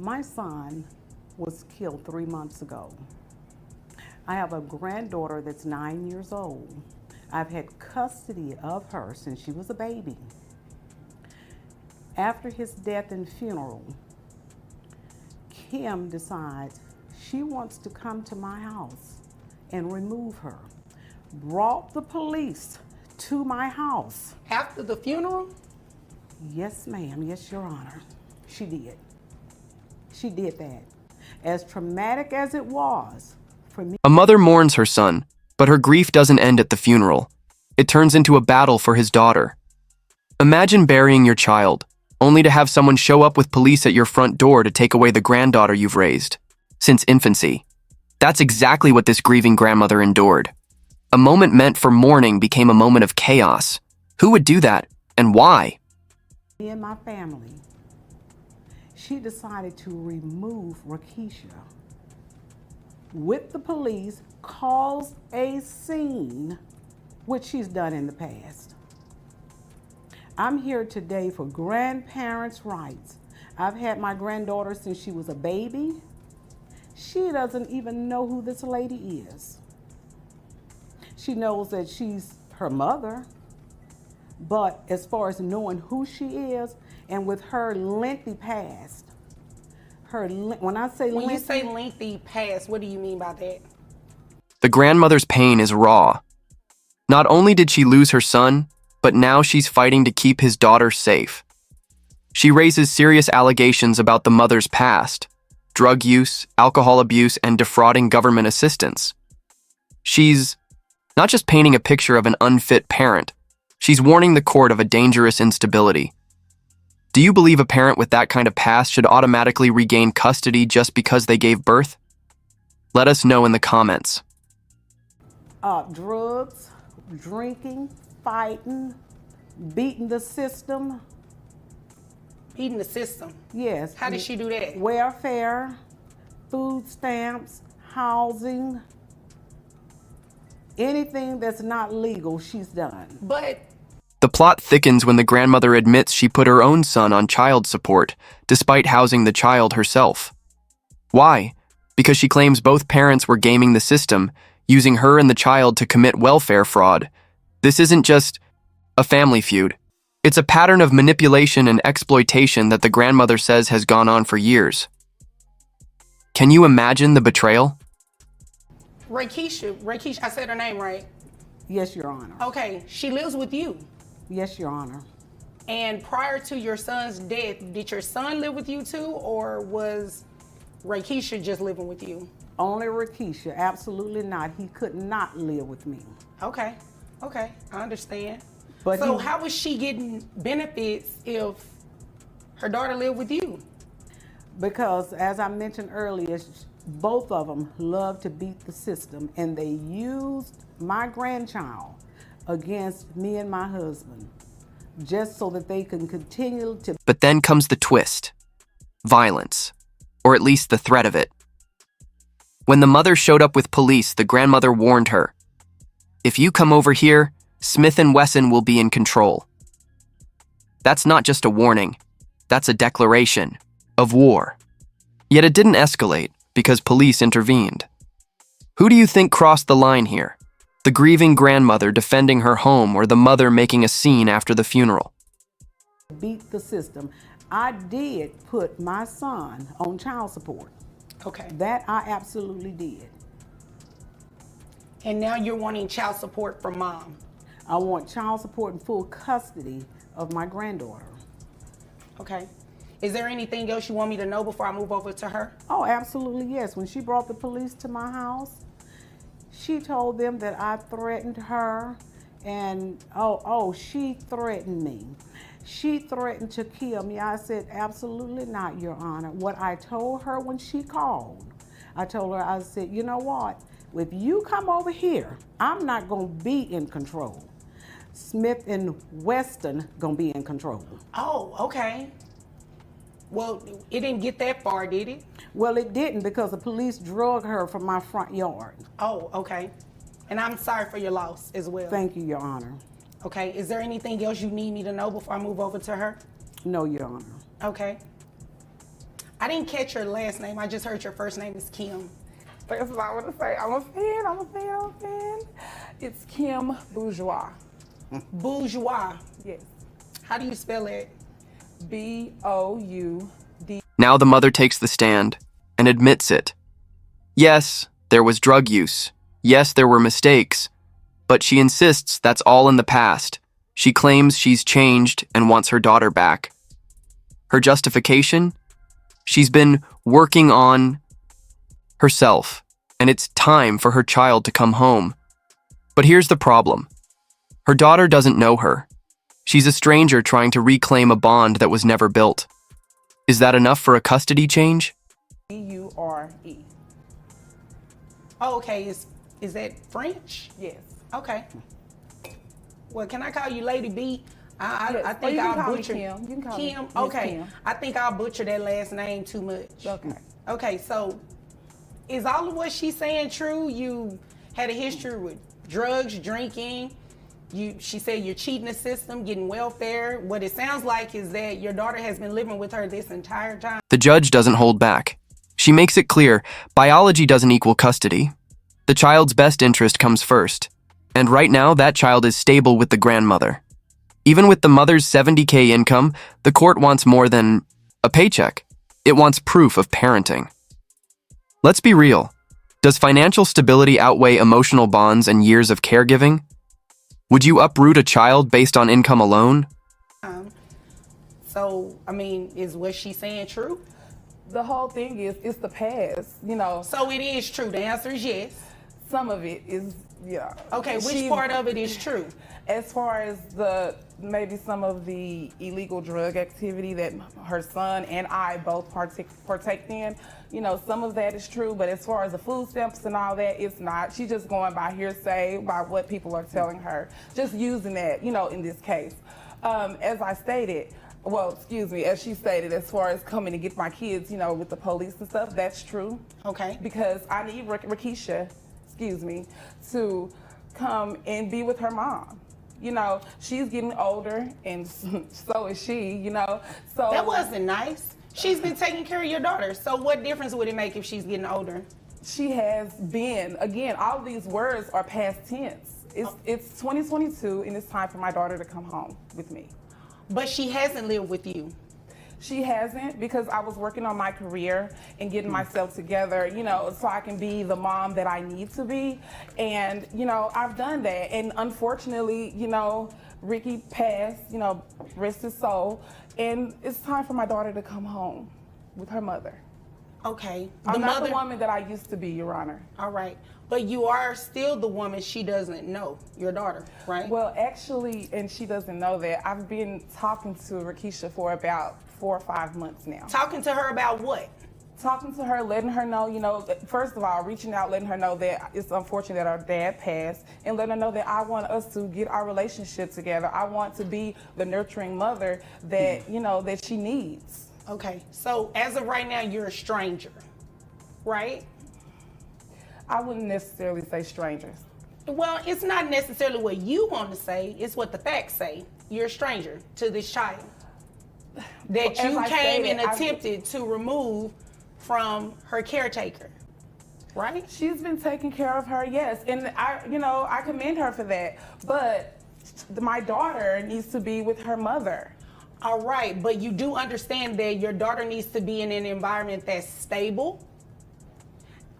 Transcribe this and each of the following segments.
My son was killed 3 months ago. I have a granddaughter that's 9 years old. I've had custody of her since she was a baby. After his death and funeral, Kim decides she wants to come to my house and remove her. Brought the police to my house. After the funeral? Yes, ma'am. Yes, Your Honor. She did. She did that. As traumatic as it was for me. A mother mourns her son, but her grief doesn't end at the funeral. It turns into a battle for his daughter. Imagine burying your child, only to have someone show up with police at your front door to take away the granddaughter you've raised since infancy. That's exactly what this grieving grandmother endured. A moment meant for mourning became a moment of chaos. Who would do that, and why? Me and my family. She decided to remove Rakisha with the police, caused a scene, which she's done in the past. I'm here today for grandparents' rights. I've had my granddaughter since she was a baby. She doesn't even know who this lady is. She knows that she's her mother, but as far as knowing who she is, and with her lengthy past, when I say When lengthy, you say lengthy past, what do you mean by that? The grandmother's pain is raw. Not only did she lose her son, but now she's fighting to keep his daughter safe. She raises serious allegations about the mother's past: drug use, alcohol abuse, and defrauding government assistance. She's not just painting a picture of an unfit parent, she's warning the court of a dangerous instability. Do you believe a parent with that kind of past should automatically regain custody just because they gave birth? Let us know in the comments. drugs, drinking, fighting, beating the system. Beating the system? Yes. How did she do that? Welfare, food stamps, housing, anything that's not legal, she's done. But The plot thickens when the grandmother admits she put her own son on child support, despite housing the child herself. Why? Because she claims both parents were gaming the system, using her and the child to commit welfare fraud. This isn't just a family feud. It's a pattern of manipulation and exploitation that the grandmother says has gone on for years. Can you imagine the betrayal? Rakisha, I said her name right. Yes, Your Honor. Okay, she lives with you. Yes, Your Honor. And prior to your son's death, did your son live with you too, or was Rakisha just living with you? Only Rakisha, absolutely not. He could not live with me. Okay, I understand. But so how was she getting benefits if her daughter lived with you? Because, as I mentioned earlier, both of them love to beat the system, and they used my grandchild against me and my husband just so that they can continue to. But then comes the twist: violence, or at least the threat of it. When the mother showed up with police, the grandmother warned her, "If you come over here, Smith & Wesson will be in control." That's not just a warning, that's a declaration of war. Yet it didn't escalate because police intervened. Who do you think crossed the line here? The grieving grandmother defending her home, or the mother making a scene after the funeral? Beat the system. I did put my son on child support. Okay. That I absolutely did. And now you're wanting child support from mom. I want child support and full custody of my granddaughter. Okay. Is there anything else you want me to know before I move over to her? Oh, absolutely, yes. When she brought the police to my house, she told them that I threatened her, and she threatened me. She threatened to kill me. I said, absolutely not, Your Honor. What I told her when she called, I told her, I said, you know what? If you come over here, I'm not gonna be in control. Smith and Weston gonna be in control. Oh, okay. Well, it didn't get that far, did it? Well, it didn't, because the police drug her from my front yard. Oh, okay. And I'm sorry for your loss as well. Thank you, Your Honor. Okay, is there anything else you need me to know before I move over to her? No, Your Honor. Okay. I didn't catch your last name. I just heard your first name is Kim. That's what I want to say. I'm a fan. It's Kim Bourgeois. Bourgeois. Yes. How do you spell it? B-O-U-D. Now the mother takes the stand and admits it. Yes, there was drug use. Yes, there were mistakes. But she insists that's all in the past. She claims she's changed and wants her daughter back. Her justification? She's been working on herself, and it's time for her child to come home. But here's the problem. Her daughter doesn't know her. She's a stranger trying to reclaim a bond that was never built. Is that enough for a custody change? B-U-R-E. Oh, okay. Is that French? Yes. Okay. Well, can I call you Lady B? I Yes. think You can I'll call me butcher Kim. You can call me Kim. Miss Okay. Kim. I think I'll butcher that last name too much. Okay. Okay. So, is all of what she's saying true? You had a history with drugs, drinking. She said you're cheating the system, getting welfare. What it sounds like is that your daughter has been living with her this entire time. The judge doesn't hold back. She makes it clear biology doesn't equal custody. The child's best interest comes first. And right now, that child is stable with the grandmother. Even with the mother's $70K income, the court wants more than a paycheck. It wants proof of parenting. Let's be real. Does financial stability outweigh emotional bonds and years of caregiving? Would you uproot a child based on income alone? So, I mean, is what she's saying true? The whole thing is, it's the past, you know. So it is true. The answer is yes. Some of it is, yeah. Okay, which part of it is true? As far as maybe some of the illegal drug activity that her son and I both partake in, you know, some of that is true, but as far as the food stamps and all that, it's not. She's just going by hearsay, by what people are telling her, just using that, you know, in this case. As I stated, as she stated, as far as coming to get my kids, you know, with the police and stuff, that's true. Okay. Because I need Rakisha, to come and be with her mom. You know, she's getting older, and so is she, you know. So that wasn't nice. She's been taking care of your daughter. So what difference would it make if she's getting older? She has been, again, all of these words are past tense. It's 2022, and it's time for my daughter to come home with me. But she hasn't lived with you. She hasn't, because I was working on my career and getting myself together, you know, so I can be the mom that I need to be. And, you know, I've done that. And unfortunately, you know, Ricky passed, you know, rest his soul. And it's time for my daughter to come home with her mother. Okay. I'm not the woman that I used to be, Your Honor. All right. But you are still the woman she doesn't know, your daughter, right? Well, actually, and she doesn't know that, I've been talking to Rakisha for about 4 or 5 months now. Talking to her about what? Talking to her, letting her know, you know, first of all, reaching out, letting her know that it's unfortunate that our dad passed, and letting her know that I want us to get our relationship together. I want to be the nurturing mother that, you know, that she needs. Okay, so as of right now, you're a stranger, right? I wouldn't necessarily say strangers. Well, it's not necessarily what you want to say, it's what the facts say. You're a stranger to this child that you came and attempted to remove from her caretaker, right? She's been taking care of her, yes, and I commend her for that, but my daughter needs to be with her mother. All right, but you do understand that your daughter needs to be in an environment that's stable,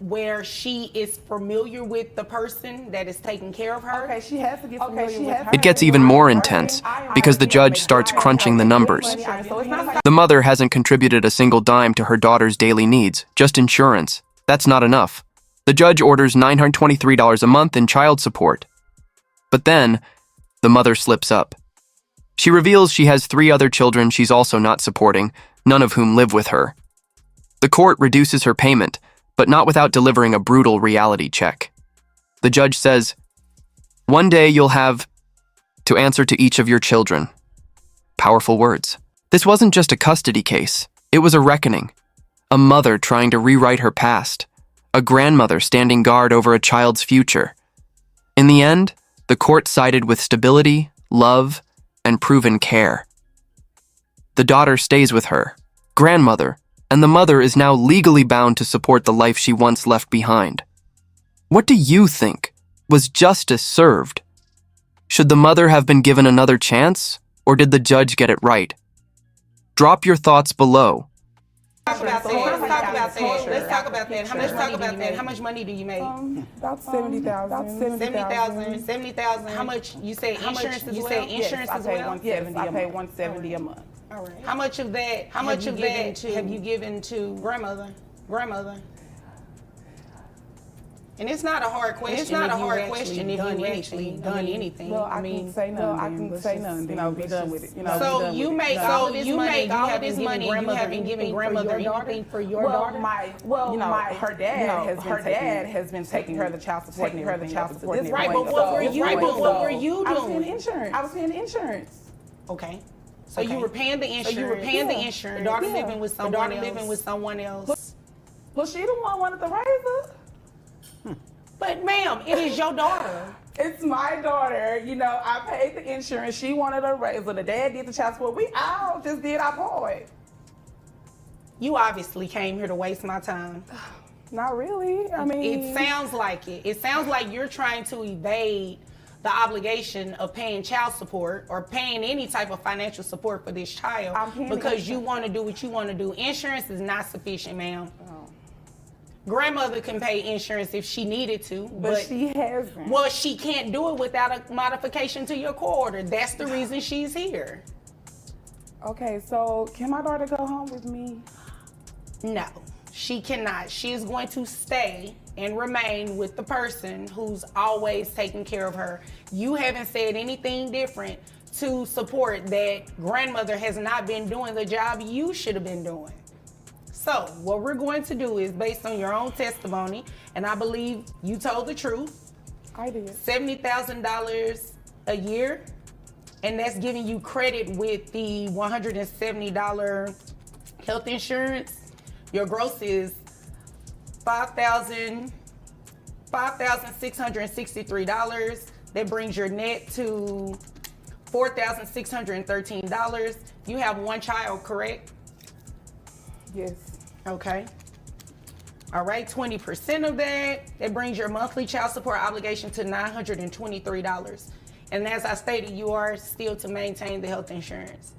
where she is familiar with the person that is taking care of her. Okay, she has to get familiar with her. It gets even more intense because the judge starts crunching the numbers. The mother hasn't contributed a single dime to her daughter's daily needs, just insurance. That's not enough. The judge orders $923 a month in child support. But then, the mother slips up. She reveals she has 3 other children she's also not supporting, none of whom live with her. The court reduces her payment, but not without delivering a brutal reality check. The judge says, "One day you'll have to answer to each of your children." Powerful words. This wasn't just a custody case. It was a reckoning. A mother trying to rewrite her past. A grandmother standing guard over a child's future. In the end, the court sided with stability, love, and proven care. The daughter stays with her grandmother, and the mother is now legally bound to support the life she once left behind. What do you think? Was justice served? Should the mother have been given another chance, or did the judge get it right? Drop your thoughts below. Let's talk about that. How much money do you make? About 70,000. 70,000. How much you say insurance as well? Insurance as well? Yes, I pay 170 a month. All right. How much of that have you given to grandmother? And it's not a hard question. If you've actually done anything. Well, I can say none. You know, be done with it. You know, so you make all this money. You haven't given grandmother anything for your daughter. Her dad has been taking her the child support. Right, but what were you doing? I was paying insurance. Okay. So you were paying the insurance. The daughter living with someone else. Well, she the one wanted to raise her. But ma'am, it is your daughter. It's my daughter. You know, I paid the insurance. She wanted a raise. The dad did the child support. We all just did our part. You obviously came here to waste my time. Not really. I mean, it sounds like it. It sounds like you're trying to evade the obligation of paying child support or paying any type of financial support for this child because you want to do what you want to do. Insurance is not sufficient, ma'am. Grandmother can pay insurance if she needed to, but she hasn't. Well, she can't do it without a modification to your court order. That's the reason she's here. Okay, so can my daughter go home with me? No, she cannot. She is going to stay and remain with the person who's always taking care of her. You haven't said anything different to support that grandmother has not been doing the job you should have been doing. So what we're going to do is, based on your own testimony, and I believe you told the truth. I did. $70,000 a year, and that's giving you credit with the $170 health insurance. Your gross is $5,663. That brings your net to $4,613. You have one child, correct? Yes. Okay. All right, 20% of that brings your monthly child support obligation to $923. And as I stated, you are still to maintain the health insurance.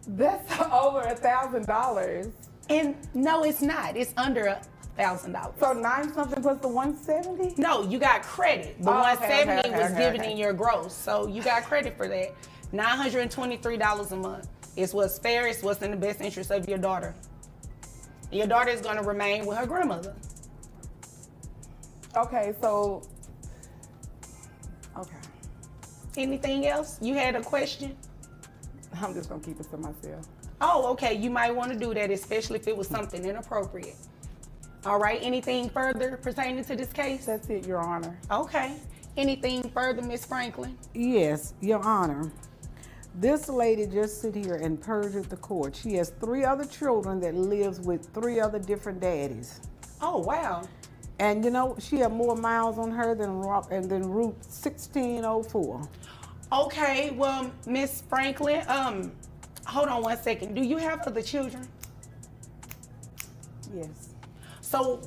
That's over $1,000. And no, it's not. It's under $1,000. So 9 something plus the 170? No, you got credit. The 170 was given in your gross. So you got credit for that. $923 a month. It's what's fair. It's what's in the best interest of your daughter. Your daughter is going to remain with her grandmother. Okay, so, okay. Anything else? You had a question? I'm just going to keep it to myself. Oh, okay. You might want to do that, especially if it was something inappropriate. All right. Anything further pertaining to this case? That's it, Your Honor. Okay. Anything further, Ms. Franklin? Yes, Your Honor. This lady just sit here and perjured the court. She has 3 other children that lives with 3 other different daddies. Oh, wow. And you know, she had more miles on her than Route 1604. Okay, well, Miss Franklin, hold on one second. Do you have other children? Yes. So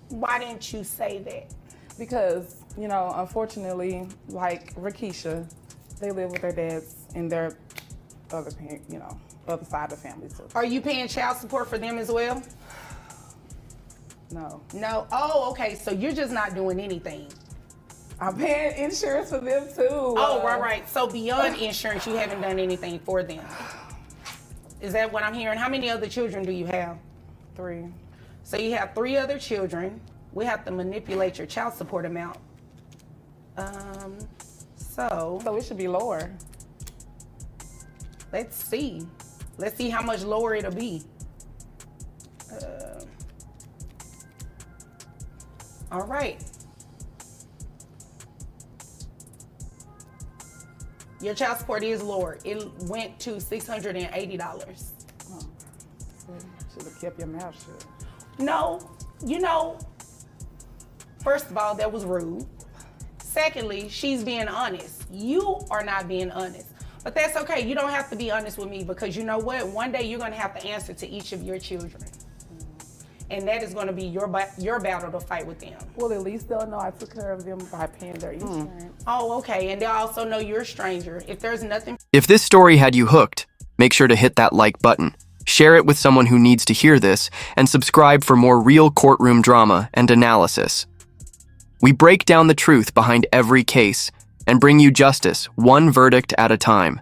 why didn't you say that? Because, you know, unfortunately, like Rakisha, they live with their dads in their other side of the family. So. Are you paying child support for them as well? No. No? Oh, okay. So you're just not doing anything. I'm paying insurance for them too. Oh, right. So beyond insurance, you haven't done anything for them. Is that what I'm hearing? How many other children do you have? 3. So you have 3 other children. We have to manipulate your child support amount. So it should be lower. Let's see. Let's see how much lower it'll be. All right. Your child support is lower. It went to $680. Oh, should have kept your mouth shut. No, you know, first of all, that was rude. Secondly, she's being honest. You are not being honest. But that's okay. You don't have to be honest with me because you know what? One day you're going to have to answer to each of your children. and that is going to be your battle to fight with them. Well, at least they'll know I took care of them by paying their insurance. Oh, okay, and they'll also know you're a stranger. If there's nothing If this story had you hooked, make sure to hit that like button, share it with someone who needs to hear this, and subscribe for more real courtroom drama and analysis. We break down the truth behind every case and bring you justice one verdict at a time.